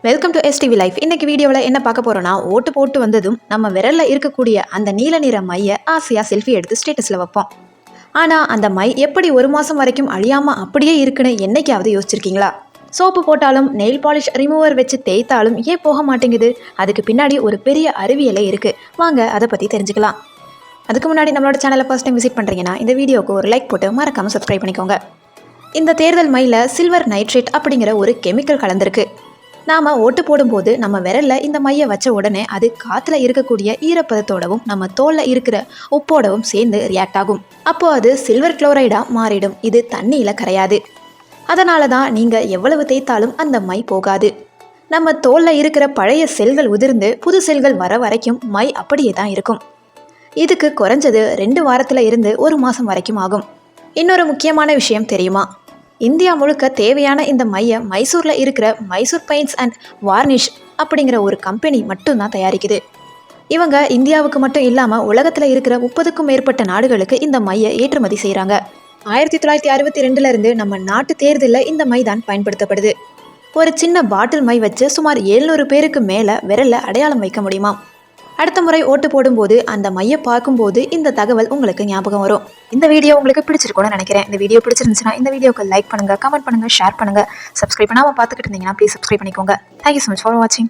Welcome to STV life. இன்னைக்கு வீடியோவில் என்ன பார்க்க போகிறோன்னா, ஓட்டு போட்டு வந்ததும் நம்ம விரலில் இருக்கக்கூடிய அந்த நீல நிற மையை ஆசையாக செல்ஃபி எடுத்து ஸ்டேட்டஸில் வைப்போம். ஆனால் அந்த மை எப்படி ஒரு மாதம் வரைக்கும் அழியாமல் அப்படியே இருக்குன்னு என்னைக்காவது யோசிச்சிருக்கீங்களா? சோப்பு போட்டாலும் நெயில் பாலிஷ் ரிமூவர் வச்சு தேய்த்தாலும் ஏன் போக மாட்டேங்குது? அதுக்கு பின்னாடி ஒரு பெரிய அறிவியலே இருக்குது. வாங்க அதை பற்றி தெரிஞ்சுக்கலாம். அதுக்கு முன்னாடி நம்மளோட சேனலை ஃபர்ஸ்ட் டைம் விசிட் பண்ணுறீங்கன்னா இந்த வீடியோவுக்கு ஒரு லைக் போட்டு மறக்காமல் சப்ஸ்கிரைப் பண்ணிக்கோங்க. இந்த தேர்தல் மையில் சில்வர் நைட்ரேட் அப்படிங்கிற ஒரு கெமிக்கல் கலந்துருக்கு. நாம் ஓட்டு போடும்போது நம்ம விரலில் இந்த மையை வச்ச உடனே அது காற்றுல இருக்கக்கூடிய ஈரப்பதத்தோடவும் நம்ம தோலில் இருக்கிற உப்போடவும் சேர்ந்து ரியாக்ட் ஆகும். அப்போது அது சில்வர் குளோரைடாக மாறிடும். இது தண்ணியில் கரையாது. அதனால தான் நீங்கள் எவ்வளவு தேய்த்தாலும் அந்த மை போகாது. நம்ம தோலில் இருக்கிற பழைய செல்கள் உதிர்ந்து புது செல்கள் வர வரைக்கும் மை அப்படியே தான் இருக்கும். இதுக்கு குறைஞ்சது 2 வாரத்தில் இருந்து 1 மாதம் வரைக்கும் ஆகும். இன்னொரு முக்கியமான விஷயம் தெரியுமா? இந்தியா முழுக்க தேவையான இந்த மையை மைசூரில் இருக்கிற மைசூர் பெயிண்ட்ஸ் அண்ட் வார்னிஷ் அப்படிங்கிற ஒரு கம்பெனி மட்டும்தான் தயாரிக்குது. இவங்க இந்தியாவுக்கு மட்டும் இல்லாமல் உலகத்தில் இருக்கிற 30க்கும் மேற்பட்ட நாடுகளுக்கு இந்த மையை ஏற்றுமதி செய்கிறாங்க. 1962 நம்ம நாட்டு தேர்தலில் இந்த மை தான் பயன்படுத்தப்படுது. ஒரு சின்ன பாட்டில் மை வச்சு சுமார் 700 பேருக்கு மேலே விரலில் அடையாளம் வைக்க முடியுமா? அடுத்த முறை ஓட்டு போடும்போது அந்த மையை பார்க்கும்போது இந்த தகவல் உங்களுக்கு ஞாபகம் வரும். இந்த வீடியோ உங்களுக்கு பிடிச்சிருக்கும்னு நினைக்கிறேன். இந்த வீடியோ பிடிச்சிருந்துச்சுன்னா இந்த வீடியோக்கு லைக் பண்ணுங்கள், கமெண்ட் பண்ணுங்கள், ஷேர் பண்ணுங்கள். சப்ஸ்கிரைப் பண்ணாமல் பார்த்துக்கிட்டு இருந்தீங்கன்னா ப்ளீஸ் சப்ஸ்கிரைப் பண்ணிக்கோங்க. தேங்க்யூ ஸோ மச் ஃபார் வாட்சிங்.